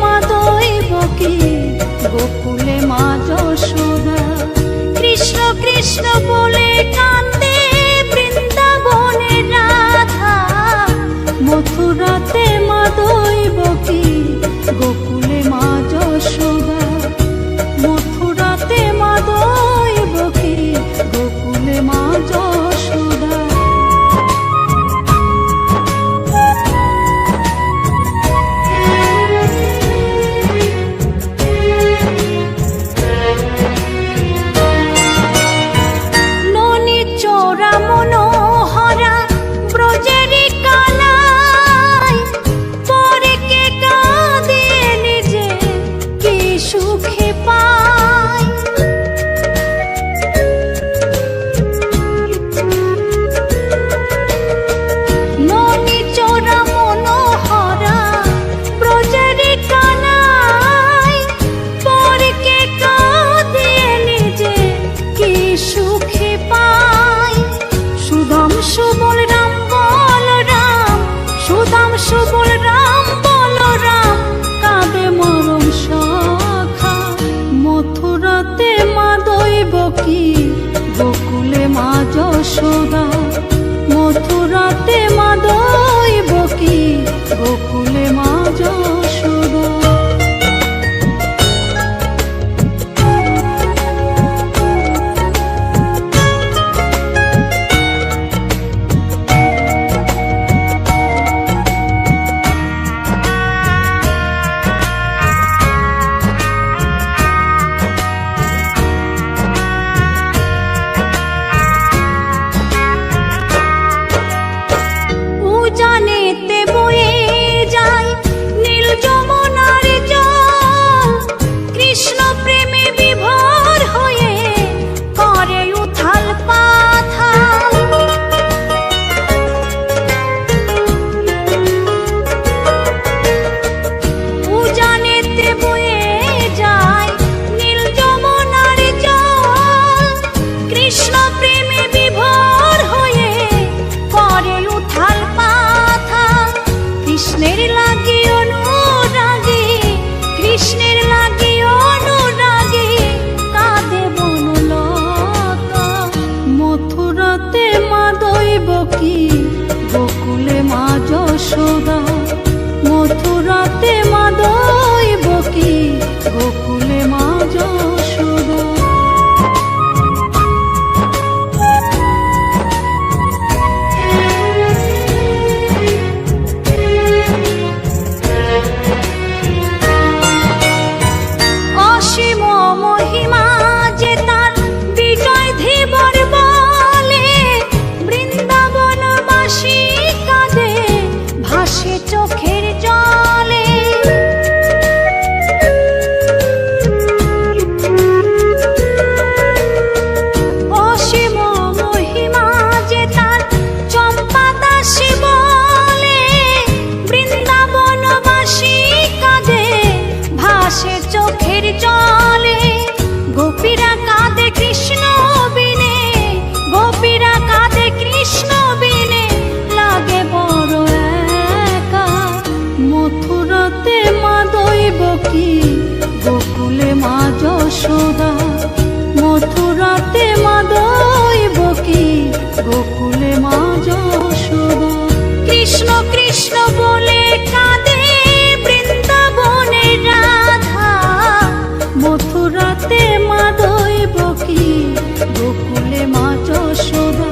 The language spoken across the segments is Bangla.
মা দৈবকী, গোকুলে মা যশোদা। কৃষ্ণ কৃষ্ণ বলে কান্দে বৃন্দাবনে রাধা, মথুরাতে মা দৈবকী, গোকুলে মা যশোদা। মথুরাতে মা দৈবকী, গোকুলে মা যশোদা। ননি চোরা মনোহরা ব্রজেরি কালাই, পরে কে কাঁদিয়ে নিজে কি সুখে পায়। ননি চোরা মনোহরা ব্রজেরি কালাই, পরে কে কাঁদিয়ে নিজে কি সুখে পায়। সুধাংশু বল রাম বল রাম, সুধাংশু বল রাম বল রাম, কাঁদে মরম সখা। মথুরাতে মা দৈবকী, গোকুলে মা যশোদা। মথুরাতে মা দৈবকী, গোকুলে মা যশোদা। উজানেতে বয়ে যায় নীল যমুনার জল, কৃষ্ণ প্রেমে বিভোর হয়ে করে উথাল পাথাল। উজানেতে বয়ে যায় নীল যমুনার জল, কৃষ্ণ প্রেমে বিভোর হয়ে করে উথাল পাথাল। কৃষ্ণের লাগি অনুরাগী, কৃষ্ণের লাগি অনুরাগী, কাঁদে বনলতা। মথুরাতে মা দৈবকী, গোকুলে মা যশোদা। মথুরাতে মা দৈবকী, গোকুলে মা যশোদা। অসীম মহিমা যে তার বিজয় ধীবর বলে, বৃন্দাবনবাসী কাঁদে ভাসে চোখের জলে। অসীম মহিমা যে তার চম্পা দাসী বলে, বৃন্দাবনবাসী কাঁদে ভাসে চোখের জলে। গোপীরা কাঁদে কৃষ্ণ বিনে, গোপীরা কাঁদে কৃষ্ণ বিনে, লাগে বড় একা। মথুরাতে মা দৈবকী, গোকুলে মা যশোদা। মথুরাতে মা দৈবকী, গোকুলে মা যশোদা। কৃষ্ণ কৃষ্ণ বলে কাঁদে বৃন্দাবনে রাধা, মথুরাতে মা দৈবকী, গোকুলে মা যশোদা।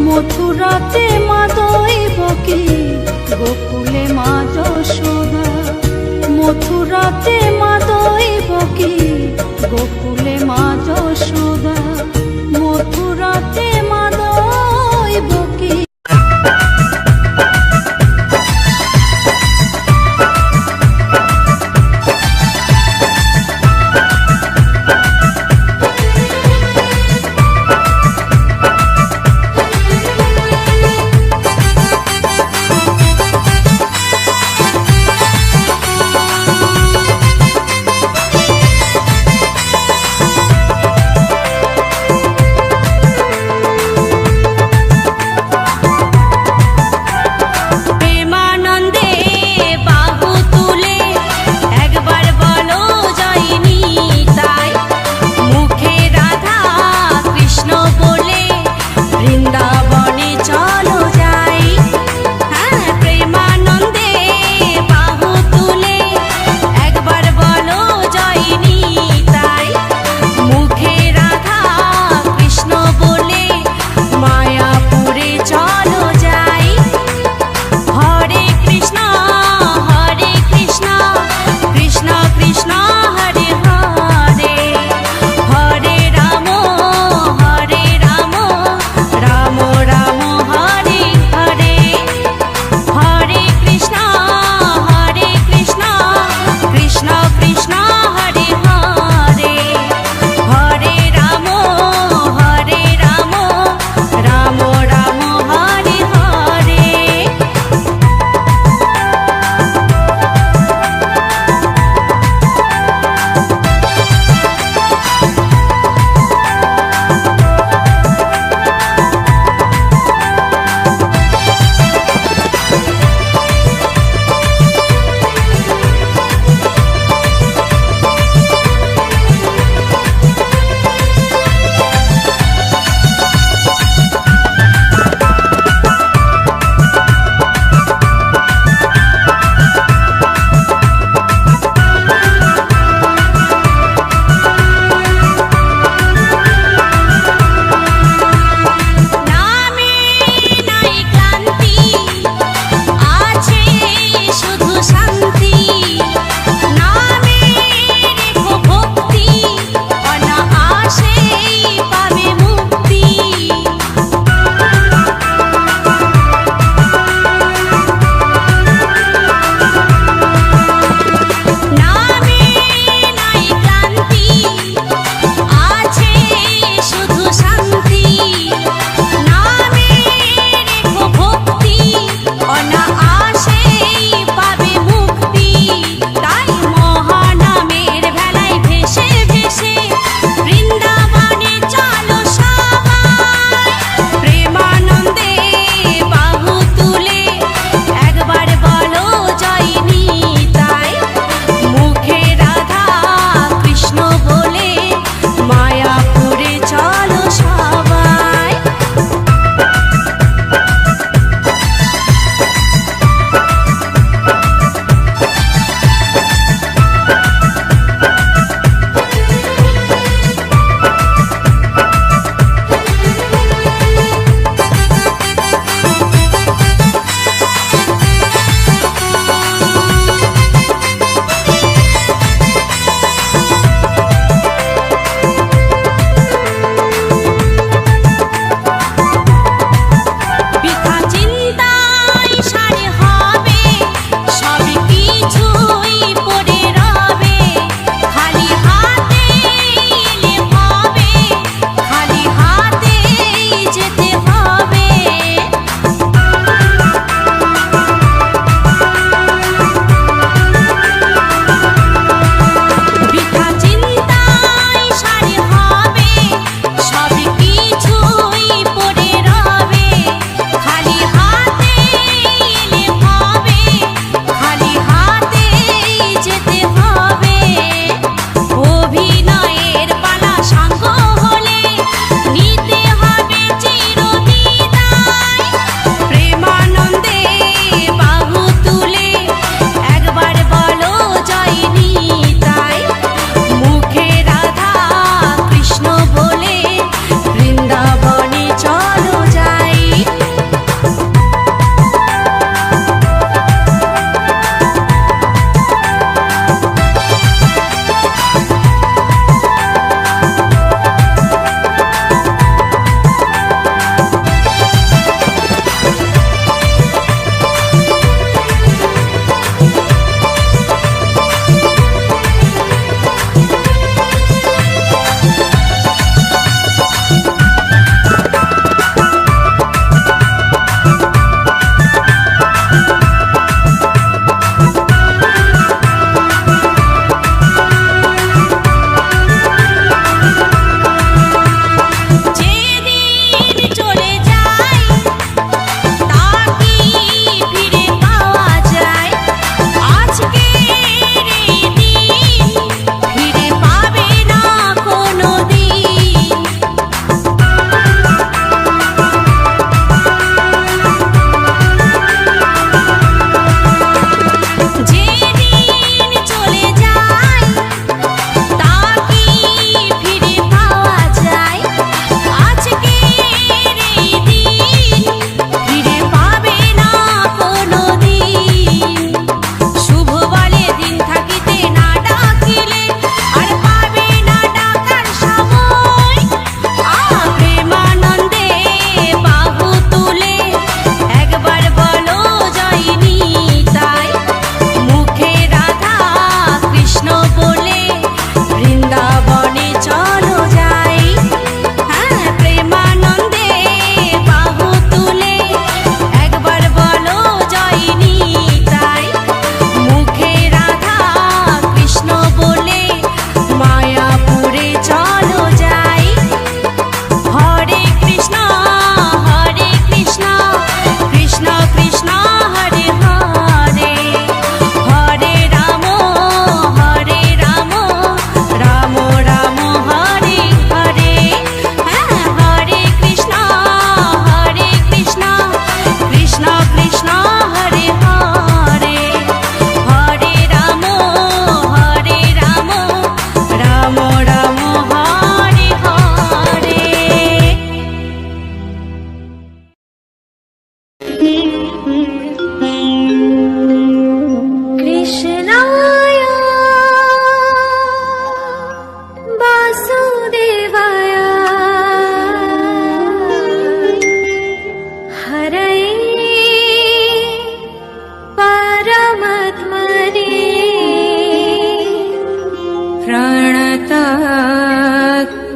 মথুরাতে মা দৈবকী, গোকুলে মা যশোদা। মথুরাতে মা দৈবকী, গোকুলে মা যশোদা। মথুরাতে মা দৈবকী।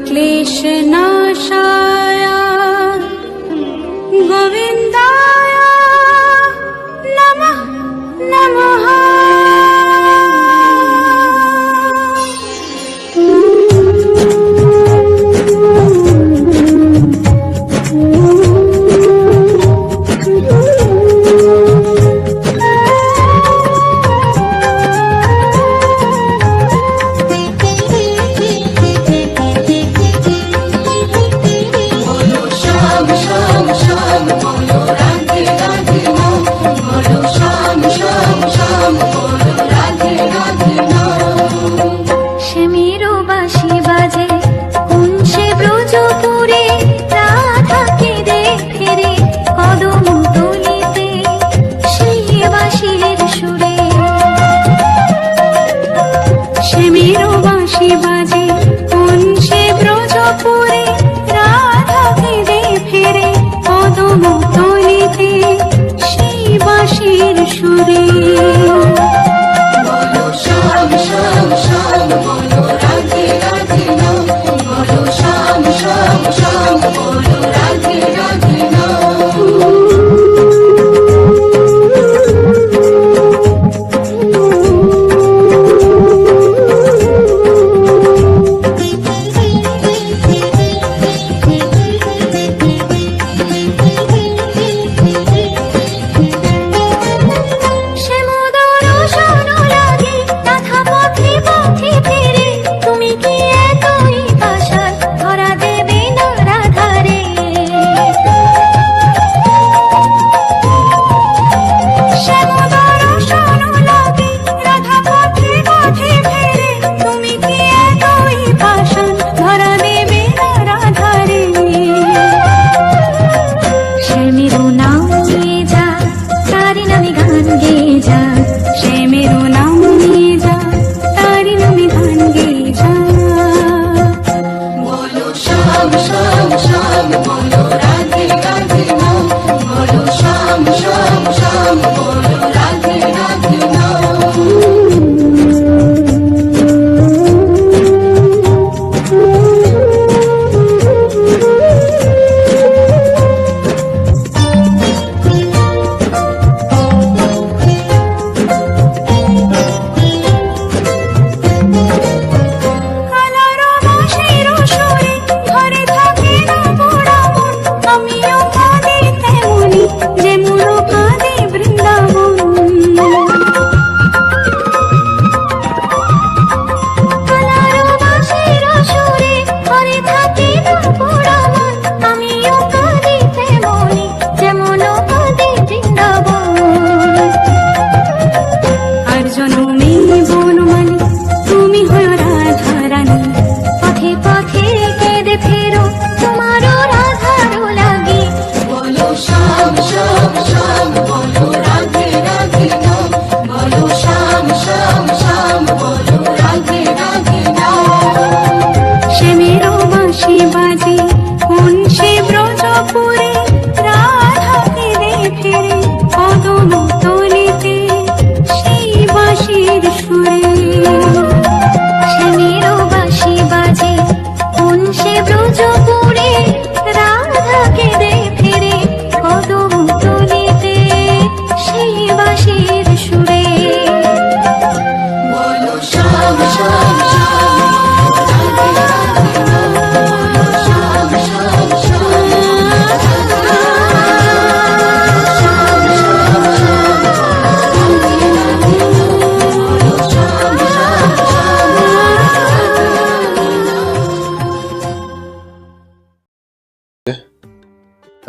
क्लेशनाशाय गोविन्दाय नमः नमः।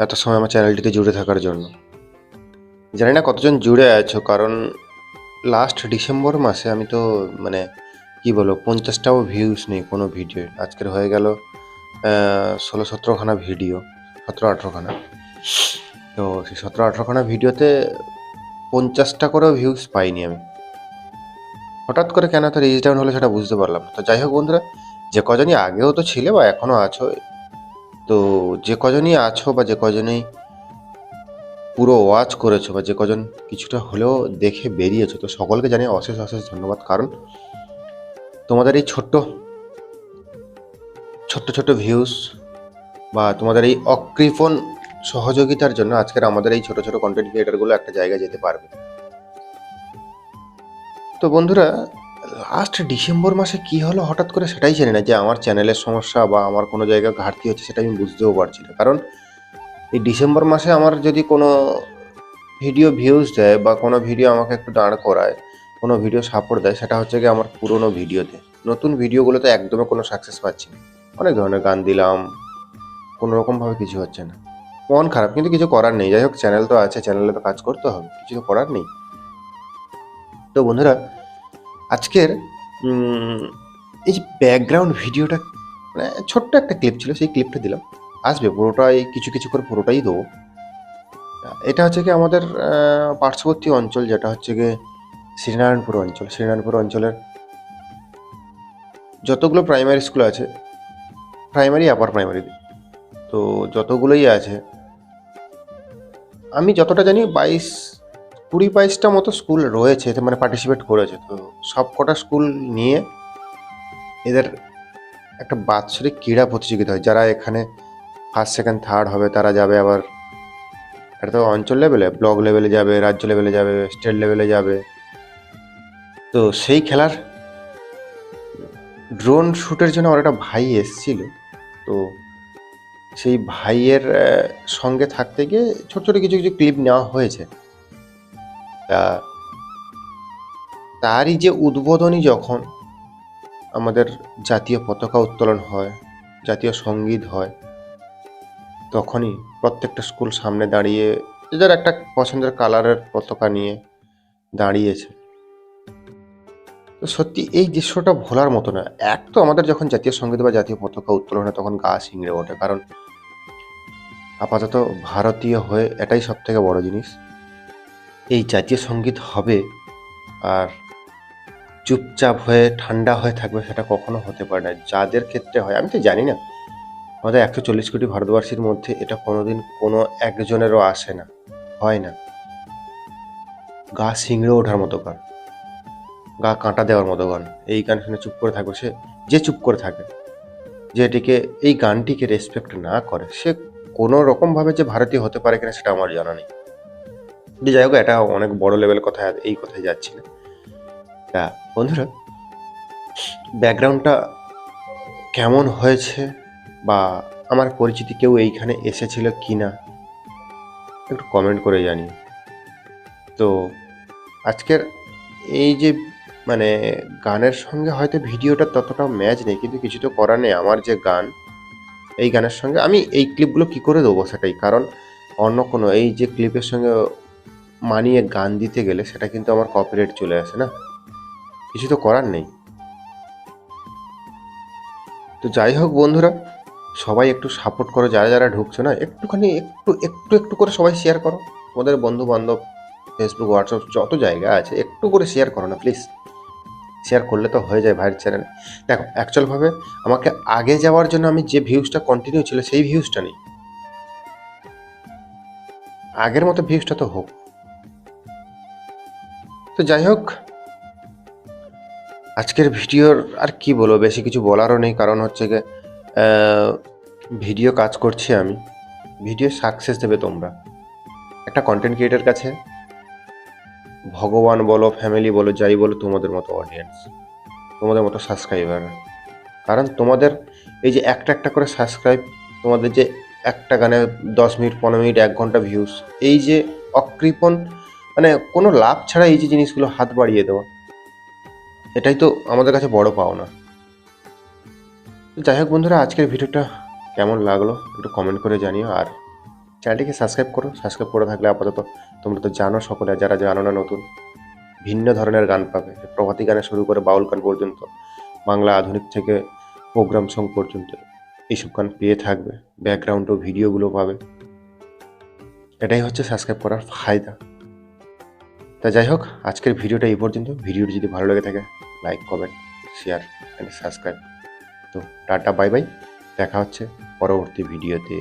এত সময় আমার চ্যানেলটিতে জুড়ে থাকার জন্য। জানি না কতজন জুড়ে আছো, কারণ লাস্ট ডিসেম্বর মাসে আমি তো মানে কি বলবো 50টাও ভিউজ নেই কোনো ভিডিও। আজকের হয়ে গেল 16-17খানা ভিডিও, 17-18খানা। তো সেই 17-18খানা ভিডিওতে 50টা করেও ভিউজ পাইনি আমি। হঠাৎ করে কেন তো রিচ ডাউন হলো সেটা বুঝতে পারলাম না। তো যাই হোক বন্ধুরা, যে কজনই আগেও তো ছিলে বা এখনও আছো, তো যে কজনই আছো বা যে কজনই পুরো ওয়াচ করেছো বা যে কজন কিছুটা হলেও দেখে বেরিয়েছো, তো সকলকে জানিয়ে অশেষ অশেষ ধন্যবাদ। কারণ তোমাদের এই ছোট্ট ছোট্ট ছোট্ট ভিউজ বা তোমাদের এই অকৃপণ সহযোগিতার জন্য আজকের আমাদের এই ছোট ছোট কন্টেন্ট ক্রিয়েটারগুলো একটা জায়গায় যেতে পারবে। তো বন্ধুরা, লাস্ট ডিসেম্বর মাসে কি হলো হঠাৎ করে সেটাই জানি না, যে আমার চ্যানেলের সমস্যা বা আমার কোনো জায়গায় ঘাটতি হচ্ছে সেটা আমি বুঝতেও পারছি না। কারণ এই ডিসেম্বর মাসে আমার যদি কোনো ভিডিও ভিউজ দেয় বা কোনো ভিডিও আমাকে একটু দাঁড় করায়, কোনো ভিডিও সাপোর্ট দেয়, সেটা হচ্ছে কি আমার পুরোনো ভিডিওতে। নতুন ভিডিওগুলোতে একদমই কোনো সাকসেস পাচ্ছি না। অনেক ধরনের গান দিলাম, কোনো রকমভাবে কিছু হচ্ছে না। মন খারাপ, কিন্তু কিছু করার নেই। যাই হোক, চ্যানেল তো আছে, চ্যানেলে তো কাজ করতে হবে, কিছু তো করার নেই। তো বন্ধুরা, আজকের এই যে ব্যাকগ্রাউন্ড ভিডিওটা, মানে ছোট্ট একটা ক্লিপ ছিল, সেই ক্লিপটা দিলাম। আসবে পুরোটাই, কিছু কিছু করে পুরোটাই দেবো। এটা হচ্ছে কি আমাদের পার্শ্ববর্তী অঞ্চল, যেটা হচ্ছে গিয়ে শ্রীনারায়ণপুর অঞ্চল। শ্রীনারায়ণপুর অঞ্চলের যতগুলো প্রাইমারি স্কুল আছে, প্রাইমারি আপার প্রাইমারি, তো যতগুলোই আছে, আমি যতটা জানি 20-22টা মতো স্কুল রয়েছে, এতে মানে পার্টিসিপেট করেছে। তো সব কটা স্কুল নিয়ে এদের একটা বাৎসরিক ক্রীড়া প্রতিযোগিতা হয়। যারা এখানে ফার্স্ট সেকেন্ড থার্ড হবে তারা যাবে আবার, এটা তো অঞ্চল লেভেলে, ব্লক লেভেলে যাবে, রাজ্য লেভেলে যাবে, স্টেট লেভেলে যাবে। তো সেই খেলার ড্রোন শ্যুটের জন্য আমার একটা ভাই এসেছিল। তো সেই ভাইয়ের সঙ্গে থাকতে গিয়ে ছোট ছোট কিছু কিছু ক্লিপ নেওয়া হয়েছে। তা তারই যে উদ্বোধনী, যখন আমাদের জাতীয় পতাকা উত্তোলন হয়, জাতীয় সঙ্গীত হয়, তখনই প্রত্যেকটা স্কুল সামনে দাঁড়িয়ে যার একটা পছন্দের কালারের পতাকা নিয়ে দাঁড়িয়েছে। তো সত্যি এই দৃশ্যটা ভোলার মতো না। এক তো আমাদের যখন জাতীয় সঙ্গীত বা জাতীয় পতাকা উত্তোলন হয় তখন গা শিংড়ে ওঠে, কারণ আপাতত ভারতীয় হয়ে এটাই সব থেকে বড় জিনিস। এই জাতীয় সঙ্গীত হবে আর চুপচাপ হয়ে ঠান্ডা হয়ে থাকবে, সেটা কখনো হতে পারে না। যাদের ক্ষেত্রে হয়, আমি তো জানি না, আমাদের 140 কোটি ভারতবাসীর মধ্যে এটা কোনোদিন কোনো একজনেরও আসে না, হয় না। গা শিংড়ে ওঠার মতো গান, গা কাঁটা দেওয়ার মতো গান। এই গান শুনে চুপ করে থাকবে, সে যে চুপ করে থাকে, যে এটিকে, এই গানটিকে রেসপেক্ট না করে, সে কোনো রকমভাবে যে ভারতীয় হতে পারে কিনা সেটা আমার জানা নেই। যাই হোক, এটা অনেক বড় লেভেল কথা, এই কথায় যাচ্ছি না। তা বন্ধুরা, ব্যাকগ্রাউন্ডটা কেমন হয়েছে বা আমার পরিচিতি কেউ এইখানে এসেছিল কি না একটু কমেন্ট করে জানিও। তো আজকের এই যে মানে গানের সঙ্গে হয়তো ভিডিওটা ততটা ম্যাচ নেই, কিন্তু কিছু তো করার নেই। আমার যে গান, এই গানের সঙ্গে আমি এই ক্লিপগুলো কী করে দেবো সেটাই, কারণ অন্য কোনো এই যে ক্লিপের সঙ্গে মানিয়ে গান দিতে গেলে সেটা কিন্তু আমার কপিরাইট চলে আসে না, কিছু তো করার নেই। তো যাই হোক বন্ধুরা, সবাই একটু সাপোর্ট করো, যারা যারা ঢুকছো না, একটুখানি একটু একটু একটু করে সবাই শেয়ার করো। তোমাদের বন্ধু বান্ধব, ফেসবুক, হোয়াটসঅ্যাপ যত জায়গা আছে, একটু করে শেয়ার করো না প্লিজ। শেয়ার করলে তো হয়ে যায় ভাইয়ের চ্যানেল। দেখো, অ্যাকচুয়ালভাবে আমাকে আগে যাওয়ার জন্য আমি যে ভিউজটা কন্টিনিউ ছিল সেই ভিউজটা নেই, আগের মতো ভিউজটা তো হোক। তো যাই হোক, আজকের ভিডিওর আর কি বলবো, বেশি কিছু বলারও নেই, কারণ হচ্ছে গিয়ে ভিডিও কাজ করছি আমি, ভিডিও সাকসেস দেবে তোমরা। একটা কন্টেন্ট ক্রিয়েটার কাছে ভগবান বলো, ফ্যামিলি বলো, যাই বলো, তোমাদের মতো অডিয়েন্স, তোমাদের মতো সাবস্ক্রাইবার। কারণ তোমাদের এই যে একটা একটা করে সাবস্ক্রাইব, তোমাদের যে একটা গানে 10 মিনিট, 15 মিনিট, 1 ঘন্টা ভিউজ, এই যে অকৃপণ, মানে কোনো লাভ ছাড়া এই যে জিনিসগুলো হাত বাড়িয়ে দেওয়া, এটাই তো আমাদের কাছে বড় পাওনা। যাই হোক বন্ধুরা, আজকের ভিডিওটা কেমন লাগলো একটু কমেন্ট করে জানিও, আর চ্যানেলটিকে সাবস্ক্রাইব করো। সাবস্ক্রাইব করে থাকলে আপাতত তোমরা তো জানো সকলে, যারা জানো না নতুন, ভিন্ন ধরনের গান পাবে, প্রভাতী গানে শুরু করে বাউল গান পর্যন্ত, বাংলা আধুনিক থেকে প্রোগ্রাম সং পর্যন্ত এইসব গান পেয়ে থাকবে। ব্যাকগ্রাউন্ড ও ভিডিওগুলো পাবে। এটাই হচ্ছে সাবস্ক্রাইব করার ফায়দা। তা যাই হোক, আজকের ভিডিওটা এই পর্যন্ত। ভিডিওটি যদি ভালো লেগে থাকে, like, comment, share and subscribe. তো টাটা, বাই বাই, দেখা হচ্ছে পরবর্তী ভিডিওতে।